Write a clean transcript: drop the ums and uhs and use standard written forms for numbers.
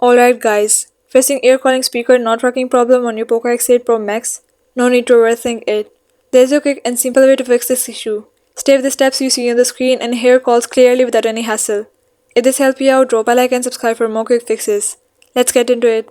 Alright guys, facing ear calling speaker not working problem on your Poco X8 Pro Max? No need to overthink it. There's a quick and simple way to fix this issue. Stay with the steps you see on the screen and hear calls clearly without any hassle. If this helped you out, drop a like and subscribe for more quick fixes. Let's get into it.